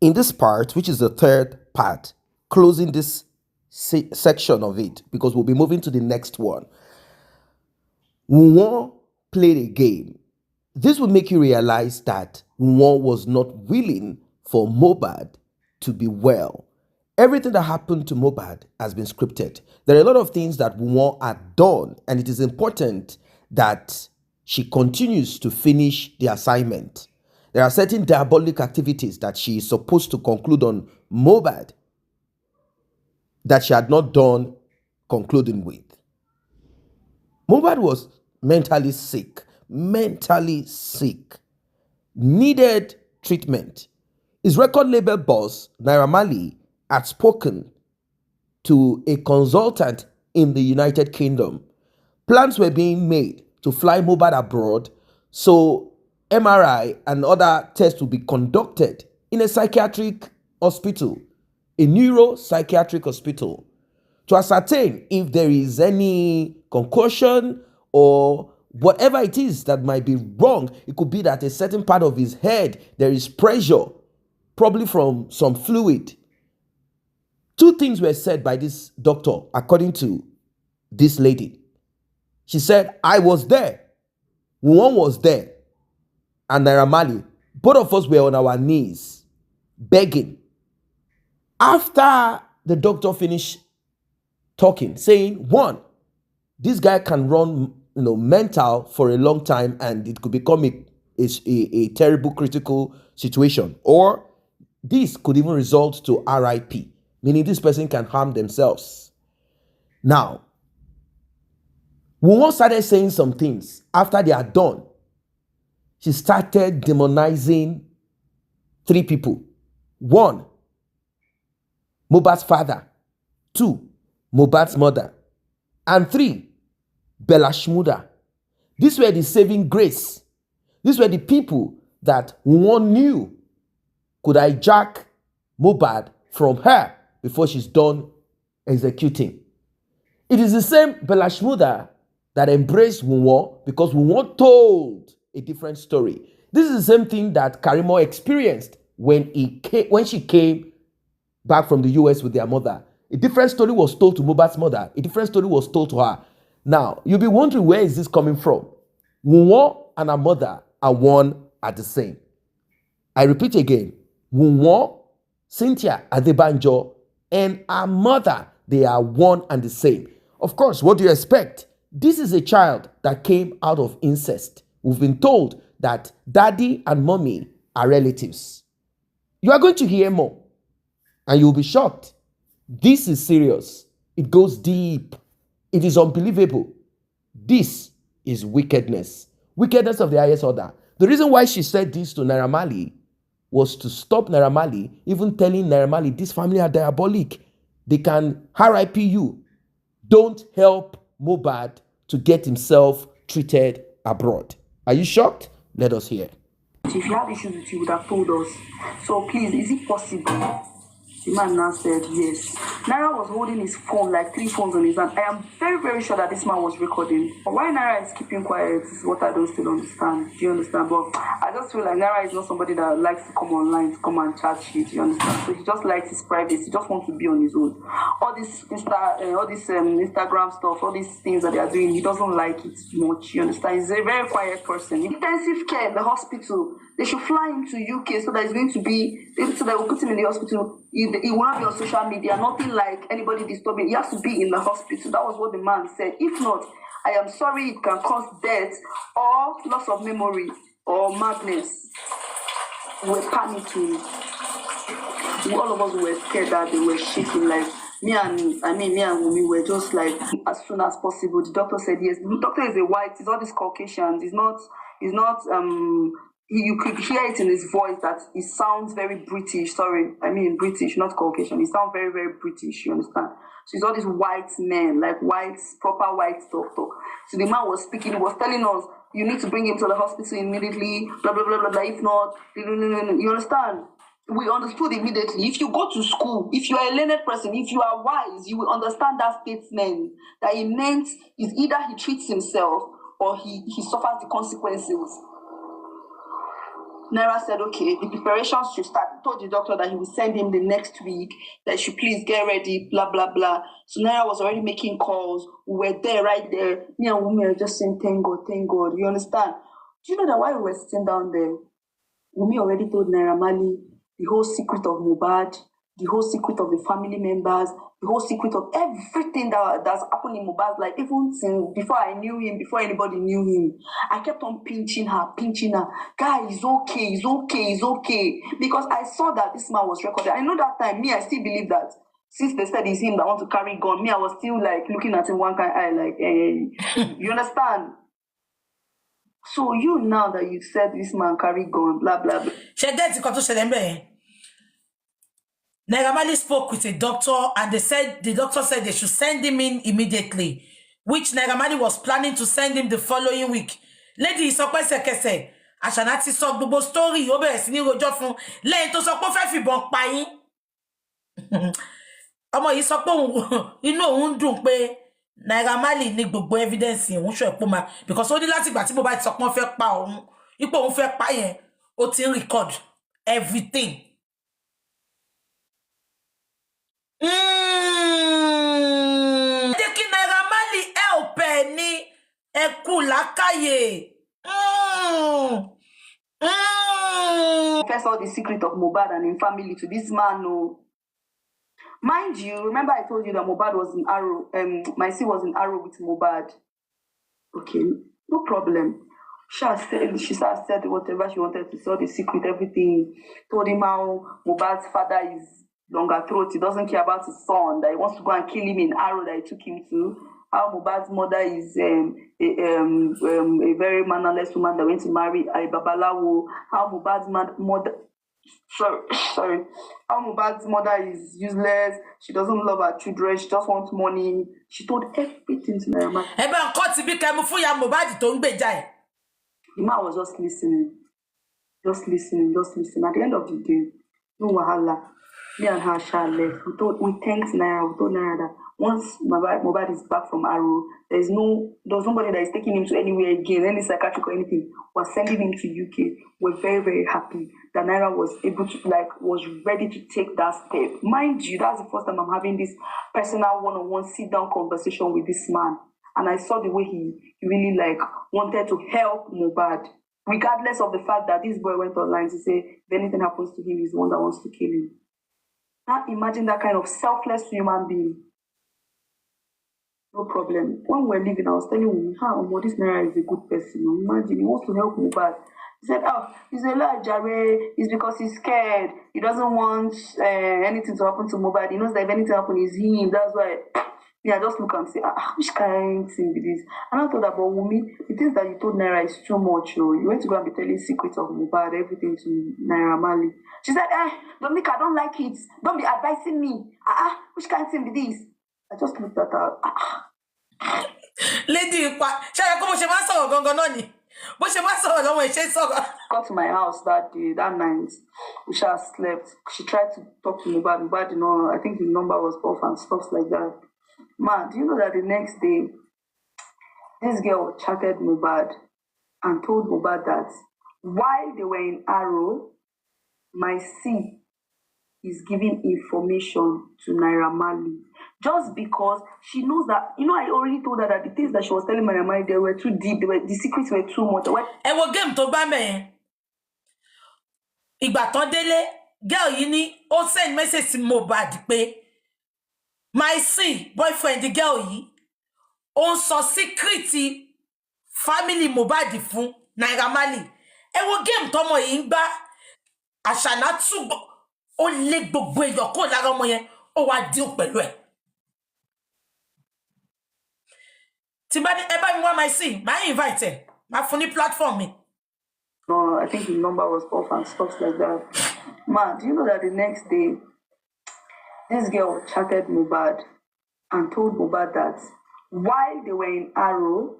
In this part, which is the third part, closing this section of it, because we'll be moving to the next one, Wunmi played a game. This will make you realize that Wunmi was not willing for Mohbad to be well. Everything that happened to Mohbad has been scripted. There are a lot of things that Wunmi had done, and it is important that she continues to finish the assignment. There are certain diabolic activities that she is supposed to conclude on Mohbad that she had not done concluding with. Mohbad was mentally sick, needed treatment. His record label boss, Naira Marley, had spoken to a consultant in the United Kingdom. Plans were being made to fly Mohbad abroad, so MRI and other tests would be conducted in a psychiatric hospital, a neuropsychiatric hospital, to ascertain if there is any concussion or whatever it is that might be wrong. It could be that a certain part of his head, there is pressure, probably from some fluid. Two things were said by this doctor, according to this lady. She said, I was there, Wunmi was there, and Naira Marley, both of us were on our knees, begging. After the doctor finished talking, saying, one, this guy can run mental for a long time and it could become a terrible critical situation, or this could even result to RIP, meaning this person can harm themselves. Now, Wunmi started saying some things. After they are done, she started demonizing three people. One, Mohbad's father. Two, Mohbad's mother. And three, Bella Shmurda. These were the saving grace. These were the people that Wunmi knew could hijack Mohbad from her before she's done executing. It is the same Bella Shmurda that embraced Wunmi because Wunmi told a different story. This is the same thing that Karimo experienced when she came back from the US with their mother. A different story was told to Mohbad's mother. A different story was told to her. Now, you'll be wondering, where is this coming from? Wunmi and her mother are one at the same. I repeat again, Wunmi, Cynthia Adebanjo, and her mother, they are one and the same. Of course, what do you expect? This is a child that came out of incest. We've been told that daddy and mommy are relatives. You are going to hear more, and you'll be shocked. This is serious. It goes deep. It is unbelievable. This is wickedness. Wickedness of the highest order. The reason why she said this to Naira Marley was to stop Naira Marley, even telling Naira Marley, this family are diabolic. They can RIP you. Don't help Mohbad to get himself treated abroad. Are you shocked? Let us hear. If you had issues with you, would have told us. So please, is it possible? The man now said yes. Naira was holding his phone, like 3 phones on his hand. I am very, very sure that this man was recording. But why Naira is keeping quiet is what I don't still understand. Do you understand? But I just feel like Naira is not somebody that likes to come online, to come and chat shit. Do you understand? So he just likes his privacy. He just wants to be on his own. All this Instagram stuff, all these things that they are doing, he doesn't like it much. You understand? He's a very quiet person. Intensive care in the hospital. They should fly him to UK so that he's going to be, so that we'll put him in the hospital. He will not be on social media, nothing like anybody disturbing. He has to be in the hospital. That was what the man said. If not, I am sorry, it can cause death or loss of memory or madness. We're panicking. All of us were scared that they were shaking. Like me and Wunmi were just like, as soon as possible. The doctor said yes. The doctor is a white. He's all these Caucasians. He's not. You could hear it in his voice that he sounds very British. Sorry, I mean British, not Caucasian. He sounds very, very British, you understand? So it's all these white men, like proper white doctor. So the man was speaking, he was telling us, you need to bring him to the hospital immediately, blah, blah, blah, blah, blah. If not, you understand? We understood immediately. If you go to school, if you are a learned person, if you are wise, you will understand that statement. That it meant is either he treats himself or he suffers the consequences. Naira said, okay, the preparations should start. He told the doctor that he will send him the next week, that he should please get ready, blah, blah, blah. So Naira was already making calls. We were there, right there. Me and Wunmi are just saying, thank God, thank God. You understand? Do you know that while we were sitting down there, Wunmi already told Naira Marley the whole secret of Mohbad, the whole secret of the family members, the whole secret of everything that's happened in Mohbad's life, even since before I knew him, before anybody knew him. I kept on pinching her. Guy, it's okay. Because I saw that this man was recorded. I know that time, me, I still believe that. Since they said it's him that want to carry gun, me, I was still like looking at him one kind of eye, like, you understand? So you now that you said this man carry gun, blah, blah, blah. Naira Marley spoke with a doctor and the doctor said they should send him in immediately, which Naira Marley was planning to send him the following week. Lady Isokwesekese, Ashanati sọ gbogbo story ó bẹ̀rẹ̀ sí ní rojọ́ fún lẹ́yìn tó sọ pé ó fẹ́ fìbọn pa yín. Ọmọ yìí sọ pé inú òun dùn pé Naira Marley ní gbogbo evidence òun ṣọ́ ẹ̀pọ̀ ma because ó ní láti ìgbà tí mo bá ti sọ pé wọ́n fẹ́ pa òun ipò òun fẹ́ pa yẹn ó ti ń record everything. Naira Marley help ni eku lakaye. Confess all the secret of Mohbad and his family to this man. No. Mind you, remember I told you that Mohbad was in Arrow, my sis was in Arrow with Mohbad. Okay, no problem. She said whatever she wanted to say, all the secret, everything. Told him how Mohbad's father is longer throat. He doesn't care about his son, that he wants to go and kill him in Arrow that he took him to. How Mohbad's mother is a very mannerless woman that went to marry a Babalawo. How Mohbad's mother... Sorry. How Mohbad's mother is useless. She doesn't love her children. She just wants money. She told everything to Naira Marley. The man was just listening. At the end of the day, no wahala. Me and her shall left. We thanked Naira. We told Naira that once Mohbad is back from Arrow, there's nobody that is taking him to anywhere again, any psychiatric or anything. We're sending him to UK. We're very, very happy that Naira was able to, was ready to take that step. Mind you, that's the first time I'm having this personal one-on-one sit-down conversation with this man. And I saw the way he really wanted to help Mohbad, regardless of the fact that this boy went online to say if anything happens to him, he's the one that wants to kill him. Now imagine that kind of selfless human being. No problem. When we were leaving, I was telling him, this Naira is a good person. Imagine, he wants to help Mohbad. He said, he's a lot Jare. It's because he's scared. He doesn't want anything to happen to Mohbad. He knows that if anything happens, it's him. That's why. I just look and say, which kind of thing is this? And I thought about Wunmi, the things that you told Naira is too much. You went to go and be telling secrets of Mohbad, everything to Naira Marley. She said, Dominica, I don't like it. Don't be advising me. Which kind of thing is this? I just looked at her. Lady, got to my house that day, that night. We just slept. She tried to talk to Mohbad. Mohbad, I think his number was off and stuff like that. Man, do you know that the next day, this girl chatted Mohbad and told Mohbad that while they were in Arrow, my sis is giving information to Naira Marley. Just because she knows that, I already told her that the things that she was telling Naira Marley, they were too deep, the secrets were too much. Game to Bame. Igbaton dele, girl, ó send message to Mohbad pé my son, boyfriend, the girl ó sọ secret family Mohbad fún Naira Marley. Game to mo yìí ń gbá àṣànà túbọ̀ ó lé gbogbo èèyàn kó lára ọmọ yẹn ó wá deal pẹ̀lú ẹ̀. Tí bá ní ẹ bá mi wá my son, my invite my funny platform me. No, I think his number was off and stuff like that. Man, do you know that the next day, this girl chatted Mohbad and told Mohbad that while they were in Arrow,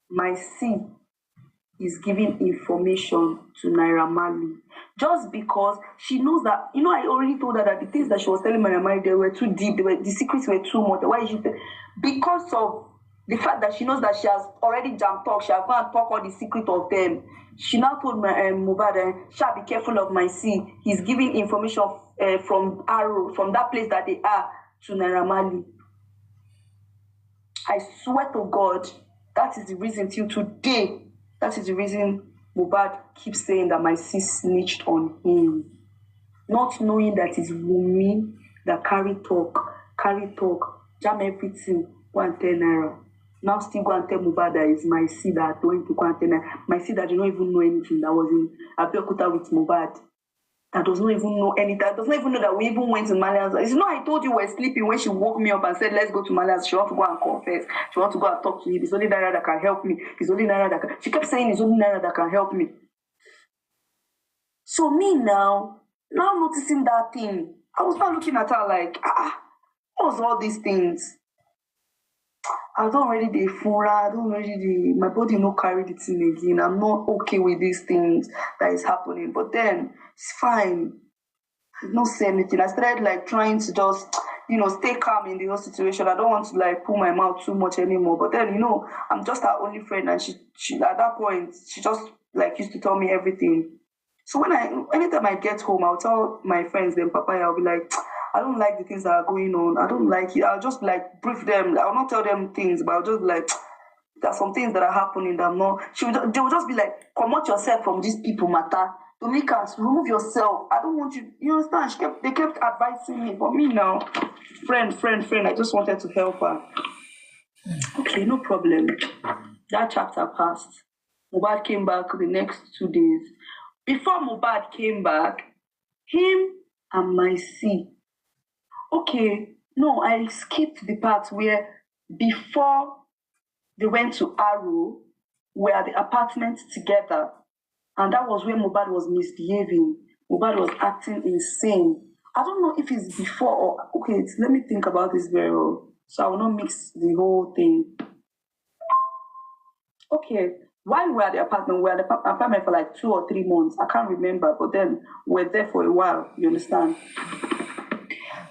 my sis is giving information to Naira Marley. Just because she knows that, I already told her that the things that she was telling Naira Marley, they were too deep, the secrets were too much. Why is she because of the fact that she knows that she has already jam talk, she has gone and talk all the secret of them. She now told my Mohbad, "Shall be careful of my C. He's giving information from Arrow, from that place that they are, to Naira Marley." I swear to God, that is the reason till today. That is the reason Mohbad keeps saying that my sis snitched on him, not knowing that it's Wunmi that carry talk, jam everything, go and tell Naira. Now still go and tell Mohbad that it's my sis that going to go and tell Naira. My sis that did not even know anything, that was in Abeokuta with Mohbad. That does not even know anything. That does not even know that we even went to Malia's. It's not I told you we were sleeping when she woke me up and said, "Let's go to Malia's." She wants to go and confess. She wants to go and talk to you. It's only Naira that can help me. It's only Naira that can. She kept saying it's only Naira that can help me. So me now noticing that thing, I was not looking at her like, what was all these things? I don't already the fura, I don't already my body no carry the thing again. I'm not okay with these things that is happening. But then it's fine. I don't say anything. I started like trying to just, stay calm in the whole situation. I don't want to like pull my mouth too much anymore. But then, I'm just her only friend, and she at that point she just like used to tell me everything. So anytime I get home, I'll tell my friends, then Papa, I'll be like, "I don't like the things that are going on. I don't like it." I'll just like brief them. I'll not tell them things, but I'll just like, there's some things that are happening that I'm not. They will just be like, "Come out yourself from these people matter. Dominicans, remove yourself. I don't want you." You understand? They kept advising me. But me now, friend, I just wanted to help her. Okay, no problem. That chapter passed. Mohbad came back the next 2 days. Before Mohbad came back, him and my C. Okay, no, I skipped the part where before they went to Arrow, we are the apartment together. And that was where Mohbad was misbehaving. Mohbad was acting insane. I don't know if it's before or... Okay, let me think about this very well, so I will not mix the whole thing. Okay, while we were at the apartment, we were at the apartment for like 2 or 3 months. I can't remember, but then we were there for a while, you understand?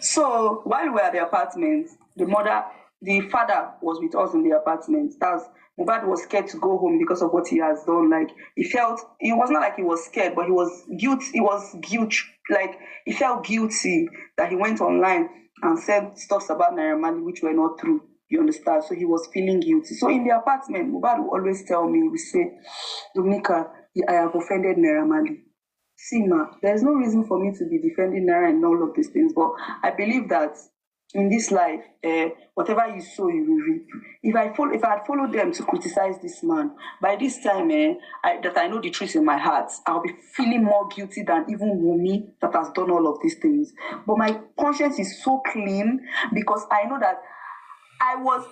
So while we were at the apartment, the father was with us in the apartment. Mohbad was scared to go home because of what he has done. Like it was not like he was scared, but he was guilty. Like he felt guilty that he went online and said stuff about Naira Marley which were not true. You understand? So he was feeling guilty. So in the apartment, Mohbad would always tell me, we say, "Dominica, I have offended Naira Marley. See, ma, there's no reason for me to be defending Naira and all of these things, but I believe that in this life, whatever you sow, you will reap. If I had followed them to criticize this man, by this time, that I know the truth in my heart, I'll be feeling more guilty than even Wunmi that has done all of these things. But my conscience is so clean because I know that I was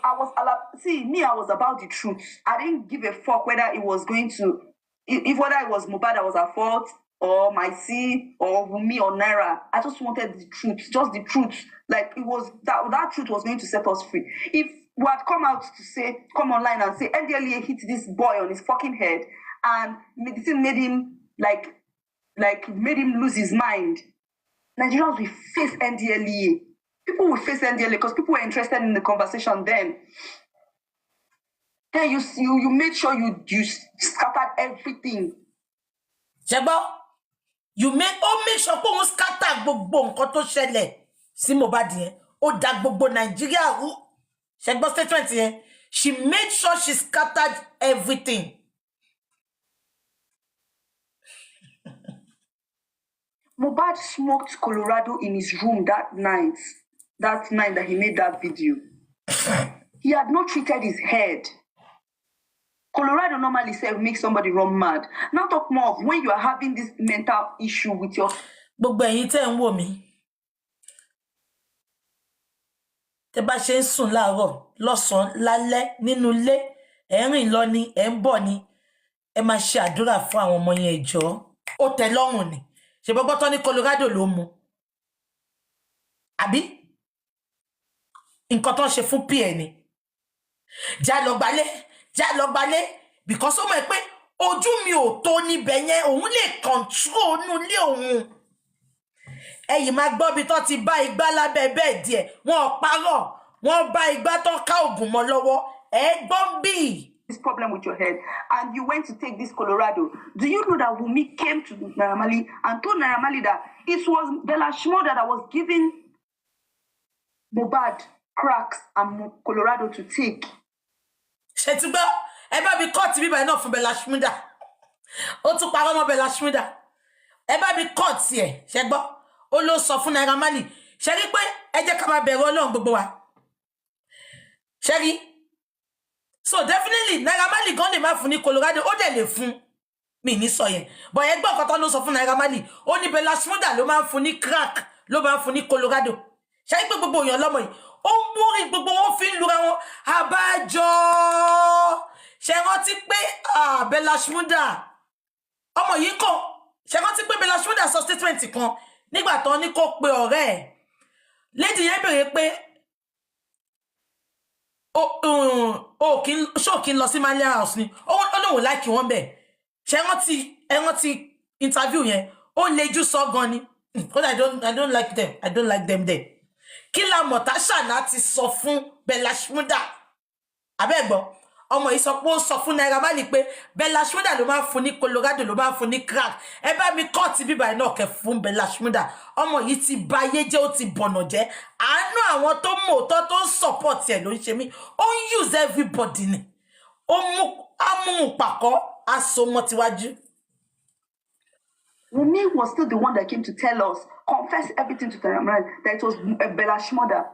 about the truth. I didn't give a fuck whether it was going to, if whether it was Mohbad that was at fault, or my C, or Wunmi, or Naira. I just wanted the truth, just the truth. Like it was that truth was going to set us free. If we had come online and say NDLEA hit this boy on his fucking head, and it made him made him lose his mind, Nigerians will face NDLEA. People will face NDLEA because people were interested in the conversation then. Then you made sure you scattered everything. Jebo, you make sure pé on scatter gbogbo nǹkan tó ṣẹlẹ̀ sí Mohbad yẹn. Ó dà gbogbo Nigeria rú. Ṣé statement yẹn? She made sure she scattered everything. Mohbad smoked Colorado in his room that night that he made that video. He had not treated his head. Colorado normally makes somebody run mad. Now talk more of when you are having this mental issue with your... Gbogbo ẹ̀yin tẹ́ ń wò mí. Tẹ́ bá ṣe ń sùn láàárọ̀, lọ́sàn-án, lálẹ́, nínú ilé, ẹ̀ ń rìn lọ ni, ẹ̀ ń bọ̀ ni. Ẹ máa ṣe àdúrà fún àwọn ọmọ yẹn jọ̀ọ́. Ó tẹ́ lọ́rùn ni. Ṣé gbogbo tán ní Colorado ló mu? Àbí? Nǹkan tó ń ṣe fún PN ni. Já lọ gbalé, because ó mọ̀ pé ojú mi ò tó níbẹ̀ yẹn, òun lè control nú ilé òun. Ẹ̀yin máa gbọ́ bí tó ti bá igbá lábẹ́ bẹ́ẹ̀ díẹ̀, wọ́n parọ́, wọ́n bá igbá tó ká ògùn mọ́ lọ́wọ́, this problem with your head, and you went to take this Colorado. Do you know that Wunmi came to Naira Marley and told Naira Marley that it was Bella Shmurda that was giving Mohbad cracks and Colorado to take? Shetuba, eba be caught me by not from Bella Shmurda. O tu paramo Bella Shmurda. Eba be caught here. Shegbo, o lo sọ fún Naira Marley. Sheri pe, ẹ jẹ́ ká máa bẹ̀rù Ọlọ́run gbogbo wa. Sheri. So definitely Naira Marley gan lè má fún ní Colorado, ó dẹ̀ lè fún mi ní sọ yẹn. But ẹ gbọ́ nǹkan tó ló sọ fún Naira Marley, ó ní Bella Shmurda ló máa ń fún ní crack, ló máa ń fún ní Colorado. Sheri pé gbogbo èèyàn lọ́mọ yìí, ó ń múrí gbogbo wọn fi ń lura wọn. Àbájọ ṣe rántí pé Bella Shmurda ọmọ yìí kàn, ṣe rántí pé Bella Shmurda sọ statement kan nígbà tó ní kó pe ọ̀rẹ́ ẹ̀. Lady yẹn béèrè pé kí n lọ sí Malia house ni. Ó lóun like wọn bẹ̀. Ṣé rántí interview yẹn, ó lejú sọ gan ni. Because I don't like them. I don't like them there. Kí la mọ̀ Tashana ti sọ fún Bella Shmurda. Abẹ́gbọ́, ọmọ yìí sọ pé ó sọ fún Naira Marley pé Bella Shmurda ló máa ń fún ní Colorado, ló máa ń fún ní crack. Ẹ bá mi kọ́ ti bíbá iná kẹ fún Bella Shmurda. Ọmọ yìí ti ba ayé jẹ́, ó ti bọ̀nà jẹ́. Àánú àwọn tó mọ̀ tó ń support ẹ̀ ló ń ṣe mí. Ó ń use everybody ni. Ó mú pàkọ́ aṣọ mọ́ tiwájú. Wunmi was still the one that came to tell us, confess everything to Naira Marley, that it was Bella Shmurda.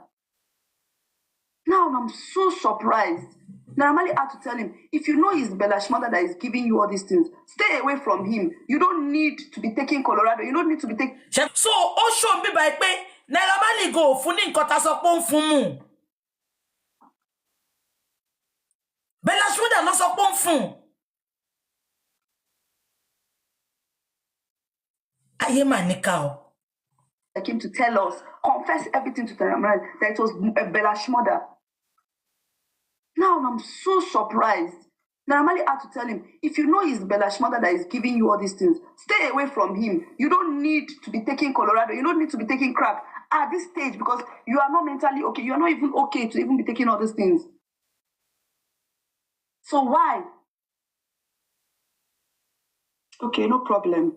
Now I'm so surprised. Naira Marley had to tell him, if you know it's Bella Shmurda that is giving you all these things, stay away from him. You don't need to be taking Colorado. You don't need to be taking... So, ó show me by pé Naira Marley go fún ní nǹkan tá sọ pé ó ń fún mu. Bella Shmurda ló sọ pé ó ń fún. Ayé mà níkà o. I came to tell us, confess everything to Naira Marley, that it was Bella Shmurda. Now I'm so surprised. Naira Marley had to tell him, if you know it's Bella Shmurda that is giving you all these things, stay away from him. You don't need to be taking Colorado. You don't need to be taking crack at this stage because you are not mentally okay. You are not even okay to even be taking all these things. So why? Okay, no problem.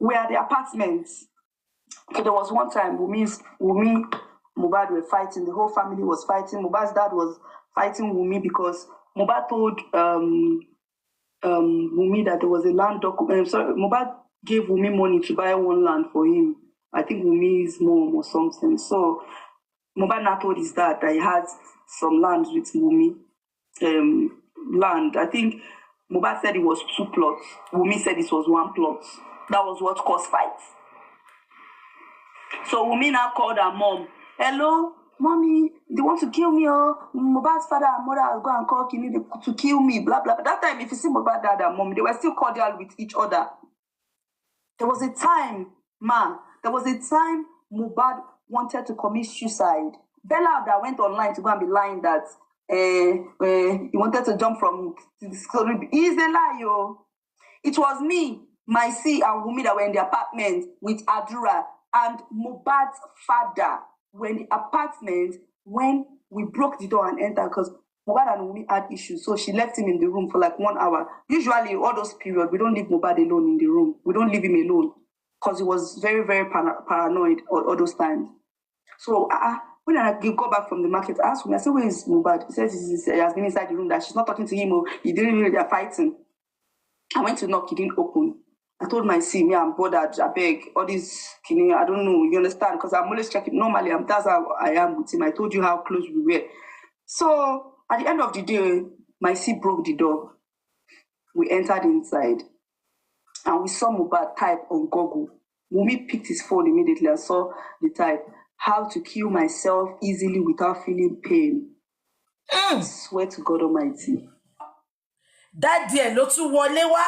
We are at the apartments. Okay, there was one time Wunmi, Mohbad were fighting. The whole family was fighting. Mohbad's dad was fighting Wunmi because Mohbad told Wunmi that there was a land document. Sorry, Mohbad gave Wunmi money to buy one land for him. I think Wunmi's mom or something. So Mohbad now told his dad that he had some land with Wunmi. Land. I think Mohbad said it was 2 plots. Wunmi said it was 1 plot. That was what caused fights. So Wunmi now called her mom. Hello, mommy, they want to kill me. Mohbad's father and mother will go and call Kimi to kill me. Blah blah. But that time, if you see Mohbad dad and mom, they were still cordial with each other. There was a time, Mohbad wanted to commit suicide. Bella that went online to go and be lying that he wanted to jump from the story. It's a lie, yo. It was me, my C and Wunmi that were in the apartment with Adura, and Mohbad's father were in the apartment when we broke the door and entered because Mohbad and Wunmi had issues. So she left him in the room for like 1 hour. Usually, all those periods, we don't leave Mohbad alone in the room. We don't leave him alone because he was very, very paranoid all those times. So when I got back from the market, I asked him, I said, where is Mohbad? He says he has been inside the room, that she's not talking to him, or he didn't know they're fighting. I went to knock, he didn't open. I told my see me, I'm bothered, I beg, all this, I don't know, you understand? Because I'm always checking. Normally, that's how I am with him. I told you how close we were. So, at the end of the day, my see broke the door. We entered inside, and we saw Mohbad type on Google. Wunmi picked his phone immediately and saw the type, how to kill myself easily without feeling pain. I swear to God Almighty. That dear lotu wolewa.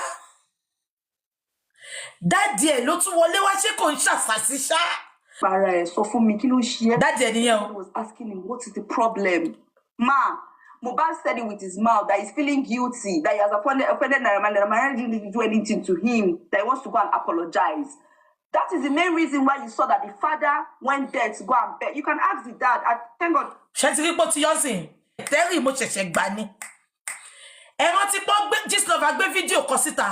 That dear lotu wolewa she kon sasisha. Para so for me kilo share. That dear I was asking him, what is the problem? Ma, Mohbad said it with his mouth that he's feeling guilty, that he has offended Naira Marley. Naira Marley didn't do anything to him, that he wants to go and apologize. That is the main reason why you saw that the father went there to go and beg. You can ask the dad. Thank God. Shetiri poti yosin. Teri mo chese gbani. ẹ rántí pé Gistlover gbé fídíò kan síta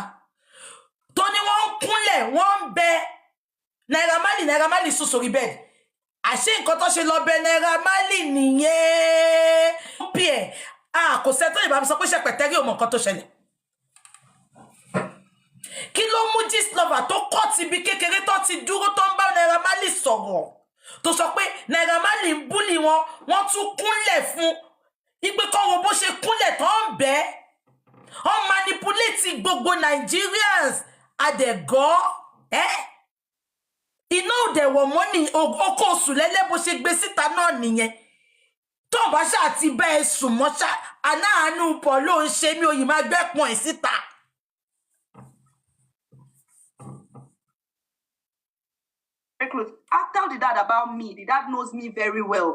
tó ní wọ́n ń kúnlẹ̀ wọ́n ń bẹ Naira Marley sùn sórí bẹ́ẹ̀dì àṣé nǹkan tó ṣe lọ bẹ Naira Marley nìyẹn bí ẹ kò sẹ́tọ́ ìbámu sọ pé ṣẹpẹtẹ́rì ò mọ nǹkan tó ṣẹlẹ̀ kí ló mú Gistlover tó kọ́ ti bí kékeré tó ti dúró tó ń bá Naira Marley sọ̀rọ̀ tó sọ pé Naira Marley ń búlì wọ́n tún kúnlẹ̀ fún ìgbé kan wo bó ṣe kúnlẹ̀ tó ń bẹ́ ọ́ manipulate gbogbo Nigerians àdẹ̀gọ́ iná òdẹ̀wọ̀ mọ́ ní oko oṣù lẹ́lẹ́ bó ṣe gbé síta náà nìyẹn tó bá ṣáà ti bá ẹ sùn mọ́ ṣá aláàánú pọ̀ ló ń ṣe mí òyìn máa gbẹ́pọ̀n ẹ̀ síta. Close. I tell the dad about me. The dad knows me very well.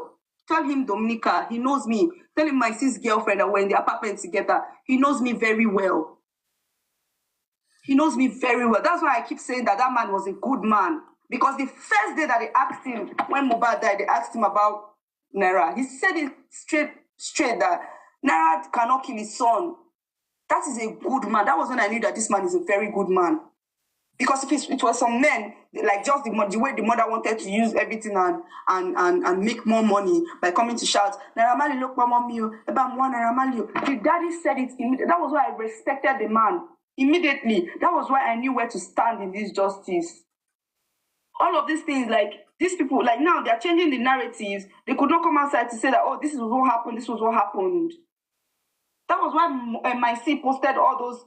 Tell him Dominica. He knows me. Tell him my sis girlfriend that we're in the apartment together. He knows me very well. He knows me very well. That's why I keep saying that man was a good man. Because the first day that they asked him, when Mohbad died, they asked him about Naira. He said it straight that Naira cannot kill his son. That is a good man. That was when I knew that this man is a very good man. Because if it was some men, like just the way the mother wanted to use everything and make more money by coming to shout, Naira Marley, look, mommy, about one Naira Marley. The daddy said it immediately. That was why I respected the man immediately. That was why I knew where to stand in this justice. All of these things, like these people, like now they're changing the narratives. They could not come outside to say that, oh, this is what happened, this was what happened. That was why my C posted all those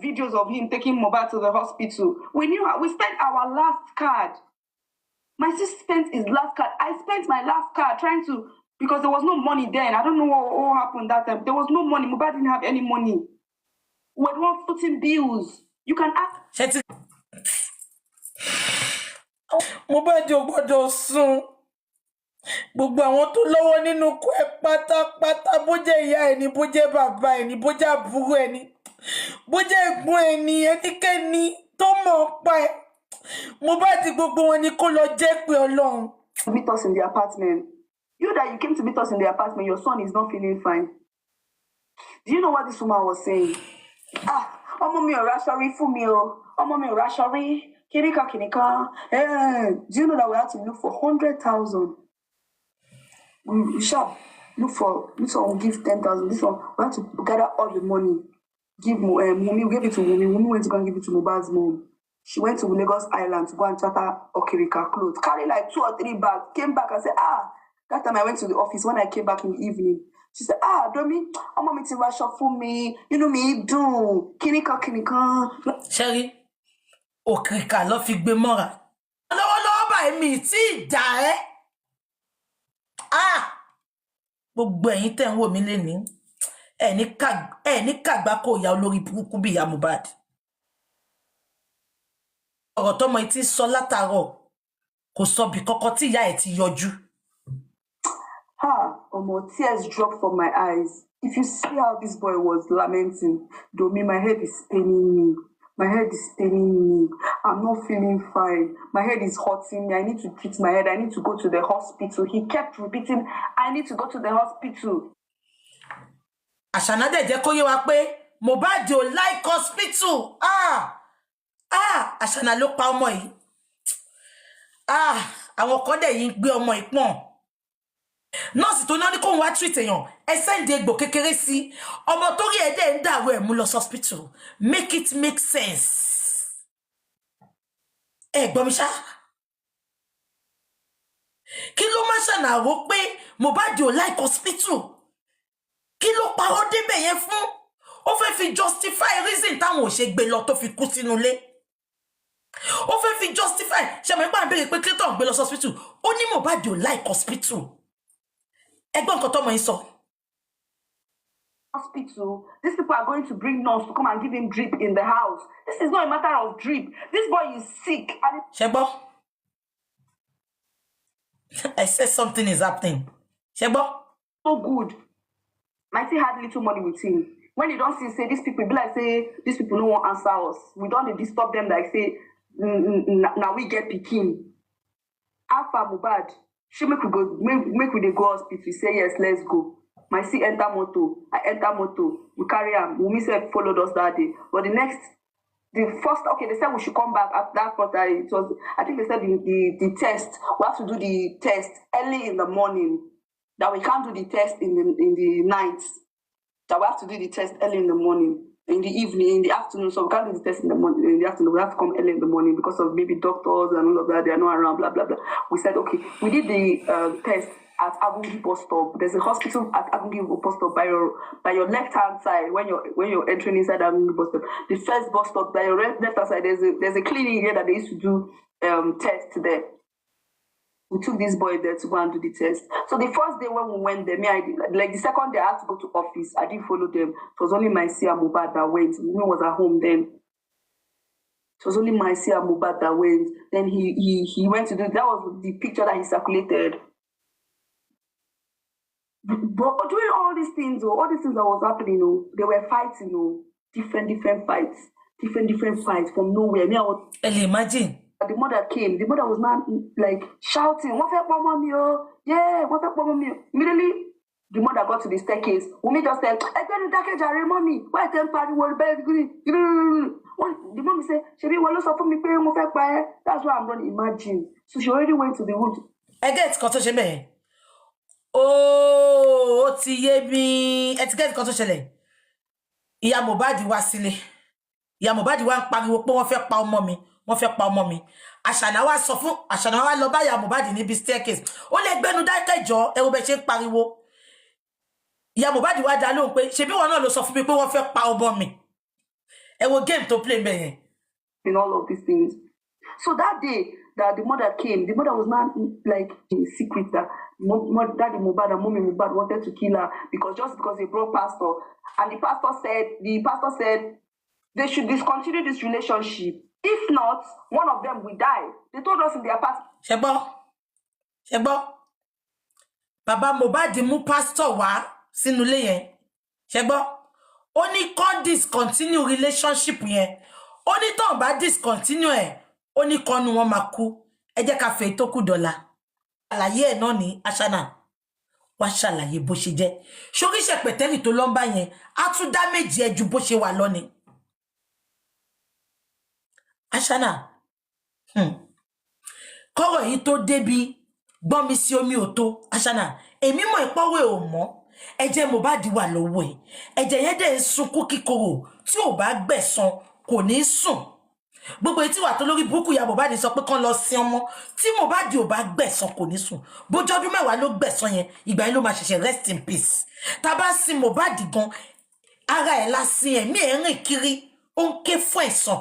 videos of him taking Mohbad to the hospital. We spent our last card. My sis spent his last card. I spent my last card trying to, because there was no money then. I don't know what happened that time. There was no money. Mohbad didn't have any money. We had one footing bills. You can ask. Mohbad ò gbọ́dọ̀ sùn. Gbogbo àwọn tó lọ́wọ́ nínú kú ẹ pátápátá bó jẹ́ ìyá ẹ ni bó jẹ́ bàbá ẹ ni bó jẹ́ àbúrò ẹ ni bó jẹ́ ẹ̀gbọ́n ẹ ni ẹnikẹ́ni tó mọ̀ pa ẹ Mohbad gbogbo wọn ni kó lọ jẹ́ pé Ọlọ́run. Meet us in the apartment. You that you came to meet us in the apartment, your son is not feeling fine. Do you know what this woman was saying? Ọmọ mi ò ráṣọ rí fún mi o. Ọmọ mi ò ráṣọ rí. Kìnìkan. Do you know that we had to look for 100,000? We shall look for this one. Will give 10,000. This one we have to gather all the money. Give Wunmi. We gave it to Wunmi. Wunmi went to go and give it to Mohbad's mom. She went to Lagos Island to go and charter Okirika clothes. Carry like 2 or 3 bags. Came back and said, that time I went to the office. When I came back in the evening, she said, Domi, I'm going to rush up for me. You know me, do Kinika. Sherry, Okirika ló fi gbé mọ́ra. Lọ́wọ́lọ́wọ́ báyìí mi tí dà ẹ́. Gbogbo ẹ̀yin tẹ́ ń wò mí lénìí ẹni kàgbá kò ya olórí burúkú bí ìyá Mohbad. Ọ̀rọ̀ tọ́mọ yìí ti sọ látàárọ̀ kò sọ bí kọ́kọ́ tí ìyá ẹ̀ ti yọjú. Tears dropped from my eyes. If you see how this boy was lamenting, Domi, my head is paining me. My head is paining me. I'm not feeling fine. My head is hurting me. I need to treat my head. I need to go to the hospital. He kept repeating, I need to go to the hospital. Àṣànà dẹ̀ jẹ́ kó yé wa pé Mohbad ò like hospital. Àṣànà ló pa ọmọ yìí. Àwọn kan dẹ̀ yìí gbé ọmọ yìí pọ̀n. Nọ́ọ̀sì tó náà ní kóun wá treat èèyàn ẹ sẹ́ǹdì egbò kékeré sí ọmọ tó rí ẹ̀dẹ̀ ń dàrú ẹ̀ mú lọ hospital. Make it make sense. Gbọ́ mi ṣá. Kí ló máa ṣànàró pé Mohbad ò like hospital? Kí ló parọ́ débẹ̀ yẹn fún? Ó fẹ́ fi justify reason táwọn ò ṣe gbé lọ tó fi kú sínú ilé. Ó fẹ́ fi justify ṣe mọ̀ nípa àbẹ̀rẹ̀ pé Clayton gbé lọ hospital. Ó ní Mohbad ò like hospital. Ẹgbọ́n nǹkan tọ́mọ yín sọ. Hospital, these people are going to bring nurse to come and give him drip in the house. This is not a matter of drip. This boy is sick. Shebo, I said something is happening. Shebo, so good. Mighty had little money with him. When you don't see, say these people, be like say these people no one answer us. We don't disturb them like say now we get picking. Alpha Mohbad. She make we go, make we go hospital. Say yes, let's go. My see enter moto. I enter moto. We carry am. Wunmi said followed us that day. But the first, okay, they said we should come back at that point. It was, I think they said the test. We have to do the test early in the morning. That we can't do the test in the night. That we have to do the test early in the morning. In the evening, in the afternoon, so we can't do the test in the morning. In the afternoon, we have to come early in the morning because of maybe doctors and all of that. They are not around. Blah blah blah. We said okay. We did the test at Agungi bus stop. There's a hospital at Agungi bus stop by your left hand side when you're entering inside Agungi bus stop. The first bus stop by your left hand side. There's a clinic here that they used to do tests there. We took this boy there to go and do the test. So the first day when we went there, like the second day I had to go to office. I didn't follow them. It was only my sia Mohbad that went. Wunmi was at home then. It was only my sia Mohbad that went. Then he went to do, that was the picture that he circulated. But doing all these things that was happening, they were fighting, different fights. Different fights from nowhere. Imagine. The mother came. The mother was not like shouting, "What for mommy? Yeah, what for mommy?" Immediately, the mother got to the staircase. Wunmi just said, "I tell you that Jare, mommy. Why tell party world bed?" The mommy said, "Shebi, well, so for me pay mo fe pa." That's why I'm gonna imagine. So she already went to the wood. I get got to sheme. Oh, ti ye mi. I get got to shele. Ìyá Mohbad wá sílé. Ìyá Mohbad wá ń pariwo pé wọ́n fẹ́ pa ọmọ mi. Wọ́n fẹ́ pa ọmọ mi. Àṣànà wá sọ fún Àṣànà wá lọ bá ìyá Mohbad níbi staircase. Ó lè gbẹ́nu dákẹ́ jọ, ẹ wo bẹ́ ṣe ń pariwo. Ìyá Mohbad wá dá lóhùn pé ṣebí wọn náà ló sọ fún mi pé wọ́n fẹ́ pa ọmọ mi. Ẹ wo game to play bẹ́ẹ̀ yẹn. In all of these things. So that day that the mother came, the mother was not like in secret that Daddy Mohbad and Mommy Mohbad wanted to kill her because they brought pastor. And the pastor said they should discontinue this relationship. If not, one of them will die. They told us in their past. Shebo. Baba Mohbad mú pastor wá sínú ilé yẹn. Shebo. Ó ní kon discontinue relationship yẹn. Ó ní ton bá discontinue ẹ̀. Ó ní kon nu wọn máa kú. Ẹ jẹ́ ká fẹ́ tó kù dọ́là. Àlàyé ẹ̀ náà ni Àṣànà. Wá ṣàlàyé bó ṣe jẹ́. Sórí ṣẹpẹtẹ́rì tó lọ ń bá yẹn, á tún damage ẹ ju bó ṣe wà lọ ni. Àṣànà. Kọ́rọ̀ yìí tó débi gbọ́n mi sí omi òtó. Àṣànà, èmi mọ̀ ìpọ́wé ò mọ́. Ẹ̀jẹ̀ Mohbad wà lọ́wọ́ ẹ̀. Ẹ̀jẹ̀ yẹn dẹ̀ ń sunkún kíkorò. Tí ò bá gbẹ̀san, kò ní sùn. Gbogbo etí wà tó lórí burúkú ìyá Mohbad sọ pé kán lọ sin ọmọ. Tí Mohbad ò bá gbẹ̀san kò ní sùn. Bójú ọdún mẹ́wàá ló gbẹ̀san yẹn, ìgbà yẹn ló máa ṣẹ̀ṣẹ̀ rest in peace. Tá bá sin Mohbad gan, ara ẹ̀ la sin ẹ̀mí ẹ̀ rìn kiri, ó ń ké fún ẹ̀san.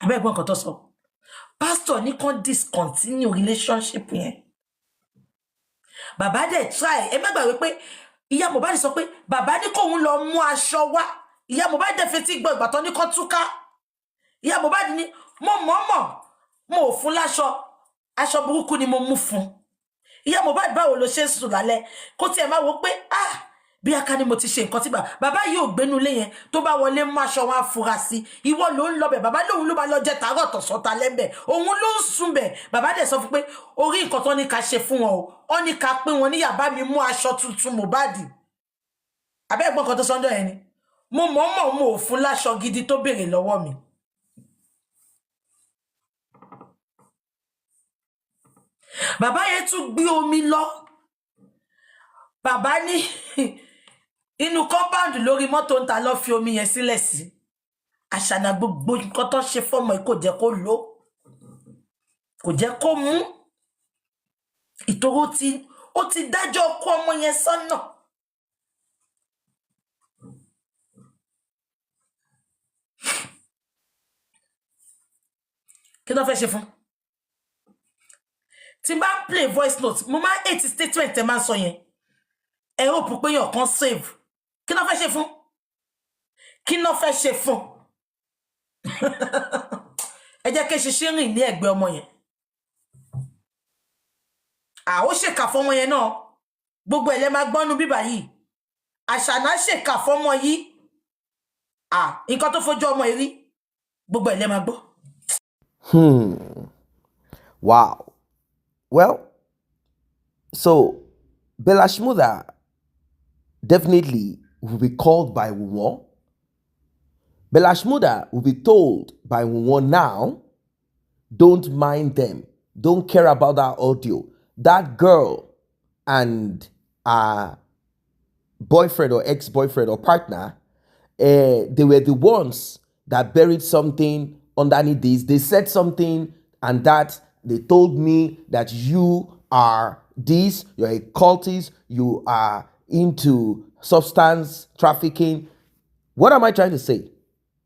Abẹ́gbọ́n kan tó sọ. Pastor ní kán discontinue relationship yẹn. Bàbá dẹ̀ try. Ẹ má gbàgbé pé ìyá Mohbad sọ pé bàbá ní kóun lọ mú aṣọ wá. Ìyá Mohbad dẹ̀ fetí gbọ́ ìgbà tán ní kán túká. Ìyá Mohbad ní mo ò fún láṣọ. Aṣọ burúkú ni mo mú fún. Ìyá Mohbad báwo ló ṣe sùn lálẹ́ kó tiẹ̀ máa wò pé bí aka ni mo ti ṣe nǹkan tí bàbá yìí ò gbénu lé yẹn tó bá wọlé mú aṣọ wọn afurasí ìwọ ló ń lọ bẹ̀ bàbá lòun ló bá lọ jẹ tàárọ̀ tọ̀sán talẹ́ bẹ̀ òun ló ń sùn bẹ̀ bàbá dẹ̀ sọ fún pé orí nǹkan tó ní ká ṣe fún wọn o ó ní ká pín wọn níyà bá mi mú aṣọ tuntun Mohbad abẹ́ ẹ̀gbọ́n kan tó sọ́njọ́ yẹn ni mo ò fún láṣọ gidi tó béèrè lọ́wọ́ mi. Bàbá yẹn tún gbé omi lọ bàbá ní inú compound lórí mọ́tò ń ta lọ fi omi yẹn sílẹ̀ sí. Àṣànà gbogbo nǹkan tó ṣe fọ́mọ yìí kò jẹ́ kó lò kò jẹ́ kó mú ìtòrò ó ti dájọ́ kó ọmọ yẹn sọ́nà. Kí ló fẹ́ ṣe fún? Tí n bá play voice note mo máa 8 statement ẹ máa sọ yẹn ẹ hope pé yàn kan save. Kí ló fẹ́ ṣe fún? Kí ló fẹ́ ṣe fún? Ẹ jẹ́ kí ṣiṣẹ́ rìn ní ẹ̀gbẹ́ ọmọ yẹn. Ó ṣèkà fọ́mọ yẹn náà gbogbo ẹ̀ lẹ́ máa gbọ́nú bíbà yìí. Àṣànà ṣèkà fọ́mọ yìí nǹkan tó fojú ọmọ yìí rí gbogbo ẹ̀ lẹ́ máa gbọ́. Wow. Well, so Bella Shmurda definitely will be called by Wunmi. Bella Shmurda will be told by Wunmi now, don't mind them. Don't care about that audio. That girl and boyfriend or ex-boyfriend or partner, they were the ones that buried something underneath this. They said something and that they told me that you are this, you're a cultist, you are into substance trafficking. What am I trying to say?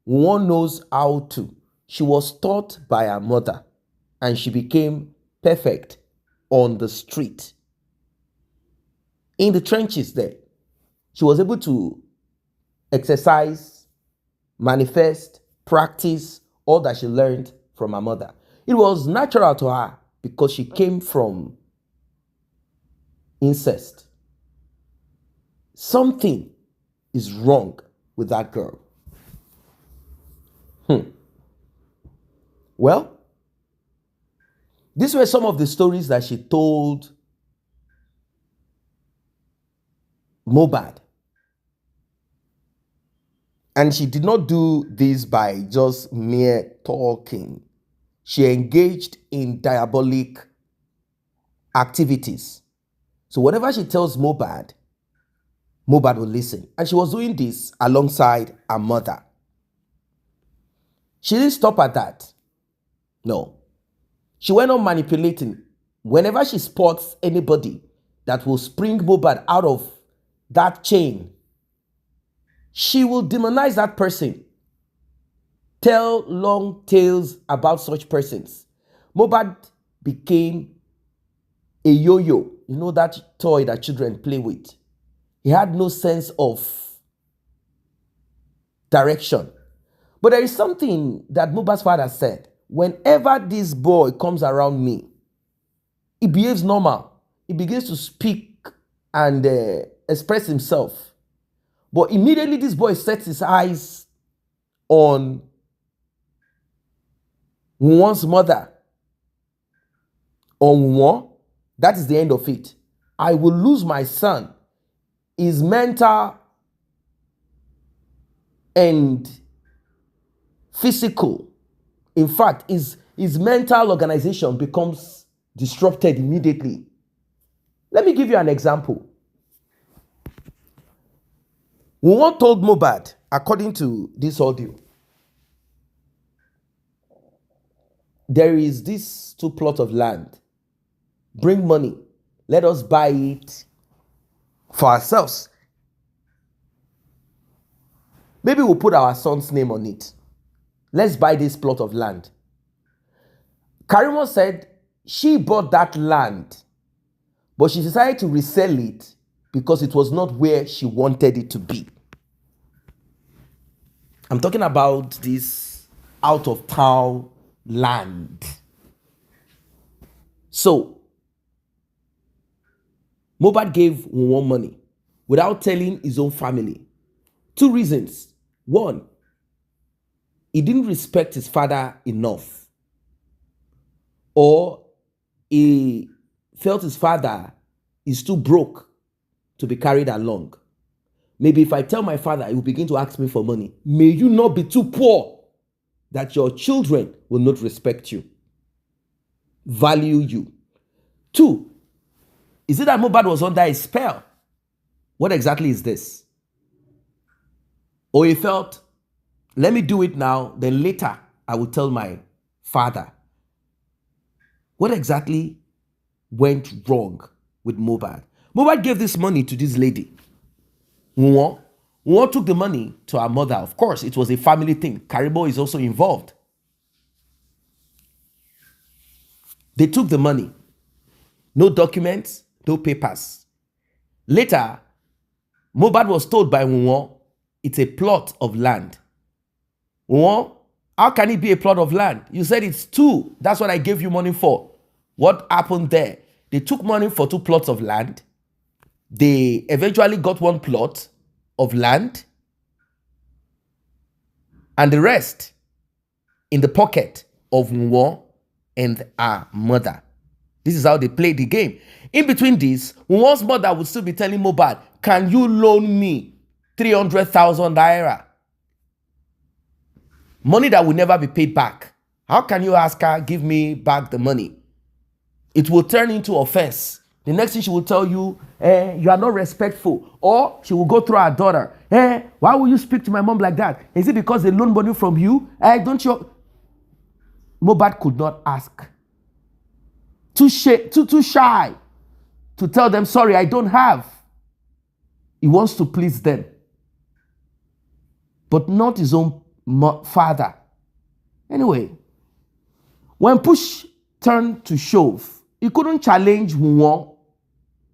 One knows how to. She was taught by her mother and she became perfect on the street. In the trenches there, she was able to exercise, manifest, practice all that she learned from her mother. It was natural to her because she came from incest. Something is wrong with that girl. Well, these were some of the stories that she told Mohbad. And she did not do this by just mere talking. She engaged in diabolic activities. So whatever she tells Mohbad, Mohbad will listen. And she was doing this alongside her mother. She didn't stop at that. No. She went on manipulating. Whenever she spots anybody that will spring Mohbad out of that chain, she will demonize that person. Tell long tales about such persons. Mohbad became a yo-yo. You know that toy that children play with. He had no sense of direction. But there is something that Mohbad's father said. Whenever this boy comes around me, he behaves normal. He begins to speak and express himself. But immediately this boy sets his eyes on one's mother, on one, that is the end of it. I will lose my son. His mental and physical, in fact, his mental organization becomes disrupted immediately. Let me give you an example. One told Mohbad, according to this audio, there is this 2 plots of land. Bring money. Let us buy it for ourselves. Maybe we'll put our son's name on it. Let's buy this plot of land. Karimo said she bought that land, but she decided to resell it because it was not where she wanted it to be. I'm talking about this out of town land. So, Mohbad gave Wunmi money without telling his own family. 2 reasons. 1, he didn't respect his father enough, or he felt his father is too broke to be carried along. Maybe if I tell my father, he will begin to ask me for money. May you not be too poor that your children will not respect you, value you. 2, is it that Mohbad was under a spell? What exactly is this? Or he felt, let me do it now, then later I will tell my father. What exactly went wrong with Mohbad? Mohbad gave this money to this lady. Wunmi took the money to her mother. Of course, it was a family thing. Karimo is also involved. They took the money. No documents, no papers. Later, Mohbad was told by Wunmi, it's a plot of land. Wunmi, how can it be a plot of land? You said it's 2. That's what I gave you money for. What happened there? They took money for 2 plots of land. They eventually got 1 plot of land, and the rest in the pocket of Wunmi and her mother. This is how they play the game. In between this, Wunmi's mother would still be telling Mohbad, can you loan me 300,000 naira? Money that will never be paid back. How can you ask her, give me back the money? It will turn into offense. The next thing she will tell you, you are not respectful. Or she will go through her daughter. Why will you speak to my mom like that? Is it because they loan money from you? Don't you? Mohbad could not ask. Too shy to tell them, sorry, I don't have. He wants to please them. But not his own father. Anyway, when push turned to shove, he couldn't challenge Wunmi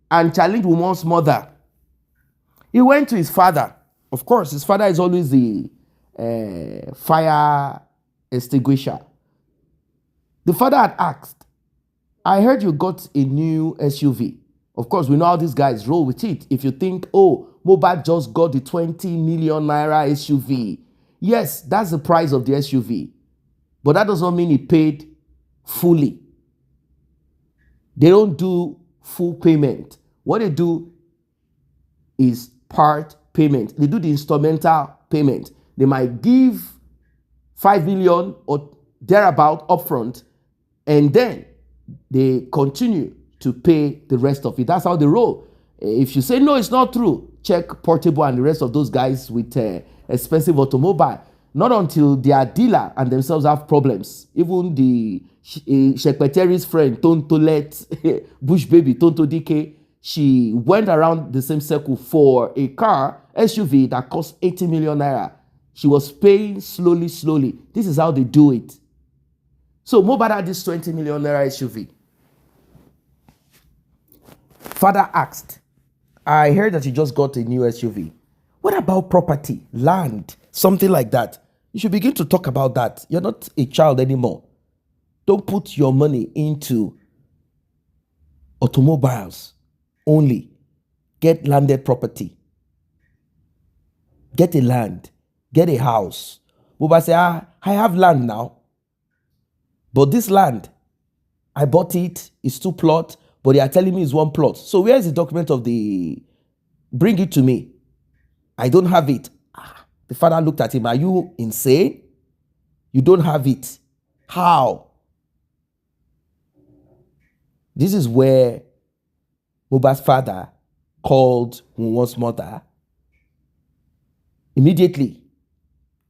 and challenge Wunmi's mother. He went to his father. Of course, his father is always the fire extinguisher. The father had asked, I heard you got a new SUV. Of course, we know how these guys roll with it. If you think, oh, Mohbad just got the 20 million naira SUV. Yes, that's the price of the SUV. But that doesn't mean he paid fully. They don't do full payment. What they do is part payment. They do the instrumental payment. They might give 5 million or thereabout upfront, and then they continue to pay the rest of it. That's how they roll. If you say, no, it's not true, check Portable and the rest of those guys with expensive automobile. Not until their dealer and themselves have problems. Even the secretary's friend, Tontolet, Bush Baby, Tonto DK, she went around the same circle for a car, SUV, that cost 80 million naira. She was paying slowly. This is how they do it. So Mohbad had this 20 million naira SUV. Father asked, I heard that you just got a new SUV. What about property, land, something like that? You should begin to talk about that. You're not a child anymore. Don't put your money into automobiles only. Get landed property. Get a land. Get a house. Mohbad say, I have land now. But this land, I bought it. It's 2 plots. But they are telling me it's 1 plot. So where is the document of the... Bring it to me. I don't have it. The father looked at him. Are you insane? You don't have it. How? This is where Mohbad's father called Wunmi's mother. Immediately,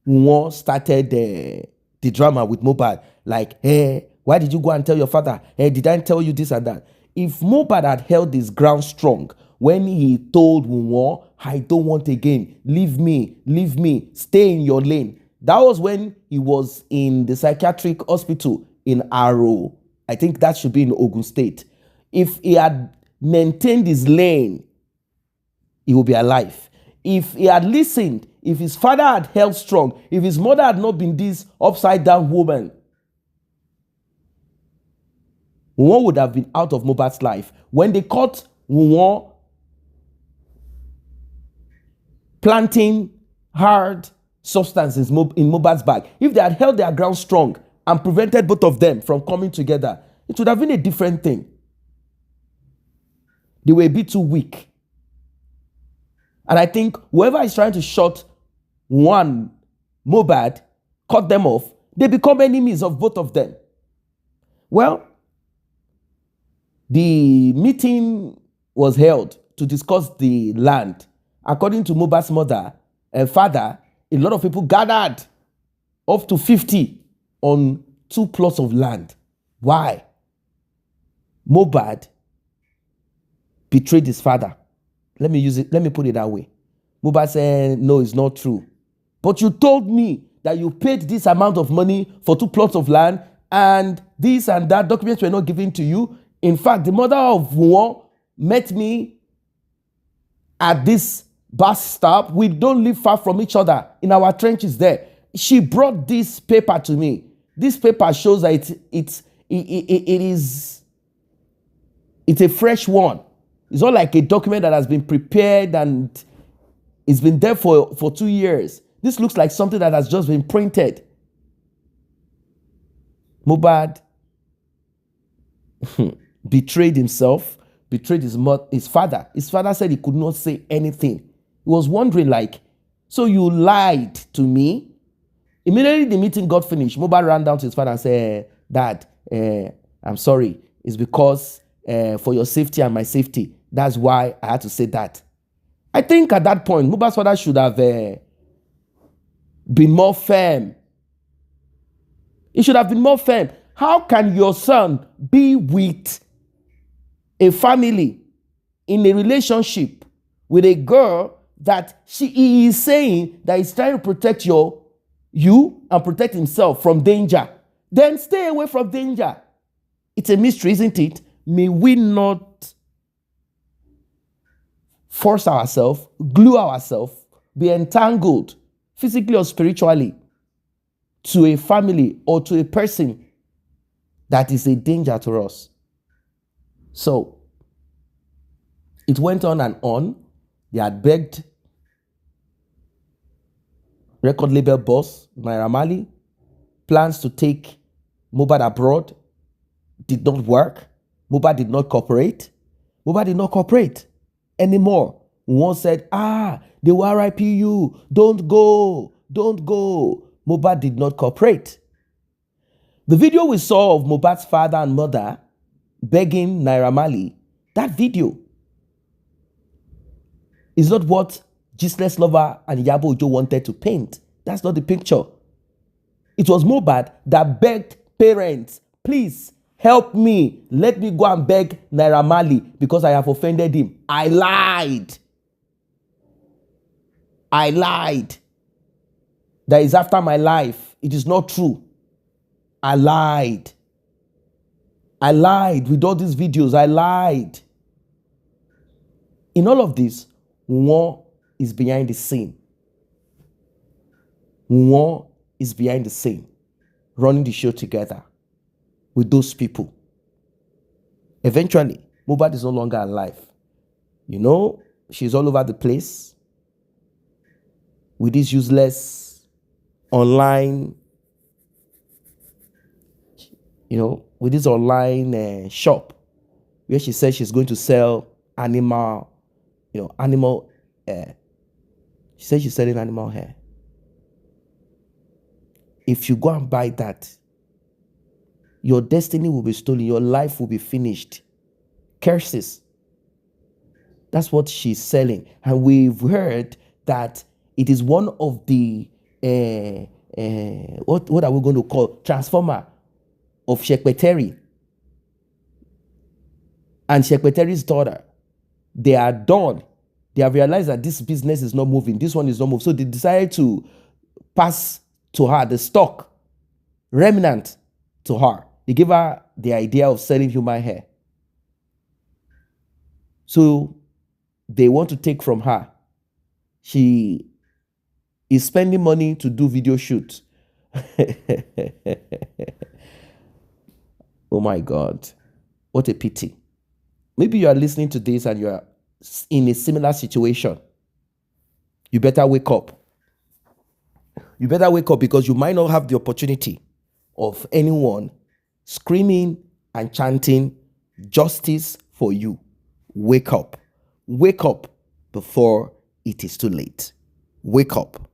Wunmi started the drama with Mohbad. Like, hey, why did you go and tell your father? Hey, did I tell you this and that? If Mohbad had held his ground strong when he told Wunmi, I don't want again, leave me, stay in your lane. That was when he was in the psychiatric hospital in Aro. I think that should be in Ogun State. If he had maintained his lane, he would be alive. If he had listened, if his father had held strong, if his mother had not been this upside down woman, Wunmi would have been out of Mohbad's life. When they caught Wunmi planting hard substances in Mohbad's bag, if they had held their ground strong and prevented both of them from coming together, it would have been a different thing. They were a bit too weak. And I think whoever is trying to shut one Mohbad, cut them off, they become enemies of both of them. Well, the meeting was held to discuss the land. According to Mohbad's mother and father, a lot of people gathered, up to 50, on 2 plots of land. Why? Mohbad betrayed his father. Let me put it that way. Mohbad said, no, it's not true. But you told me that you paid this amount of money for 2 plots of land, and this and that, documents were not given to you. In fact, the mother of Wunmi met me at this bus stop. We don't live far from each other, in our trenches there. She brought this paper to me. This paper shows that it's a fresh one. It's not like a document that has been prepared and it's been there for 2 years. This looks like something that has just been printed. Mohbad betrayed himself, betrayed his father. His father said he could not say anything. He was wondering like, so you lied to me? Immediately the meeting got finished, Mohbad ran down to his father and said, Dad, I'm sorry. It's because for your safety and my safety. That's why I had to say that. I think at that point, Mohbad's father should have been more firm. He should have been more firm. How can your son be with a family in a relationship with a girl that he is saying that he's trying to protect you and protect himself from danger? Then stay away from danger. It's a mystery, isn't it? May we not force ourselves, glue ourselves, be entangled physically or spiritually to a family or to a person that is a danger to us. So it went on and on. They had begged record label boss Naira Marley. Plans to take Mohbad abroad did not work. Mohbad did not cooperate. Mohbad did not cooperate anymore. One said, they will RIP you. Don't go. Don't go. Mohbad did not cooperate. The video we saw of Mohbad's father and mother begging Naira Marley, that video is not what Jesus Lover and Iyabo Ojo wanted to paint. That's not the picture. It was Mohbad that begged parents, please help me. Let me go and beg Naira Marley because I have offended him. I lied. That is after my life. It is not true. I lied with all these videos. I lied. In all of this, Wunmi is behind the scene. Wunmi is behind the scene, running the show together with those people. Eventually, Mohbad is no longer alive. She's all over the place with this useless online, with this online shop where she says she's going to sell animal, she says she's selling animal hair. If you go and buy that, your destiny will be stolen. Your life will be finished. Curses. That's what she's selling. And we've heard that it is one of the, what are we going to call? Transformer of Shekpeteri and Shekpeteri's daughter. They are done. They have realized that this business is not moving. This one is not moving. So they decided to pass to her the stock remnant to her. They gave her the idea of selling human hair. So they want to take from her. She is spending money to do video shoots. Oh my God. What a pity. Maybe you are listening to this and you are in a similar situation. You better wake up. You better wake up because you might not have the opportunity of anyone screaming and chanting justice for you. Wake up. Wake up before it is too late. Wake up.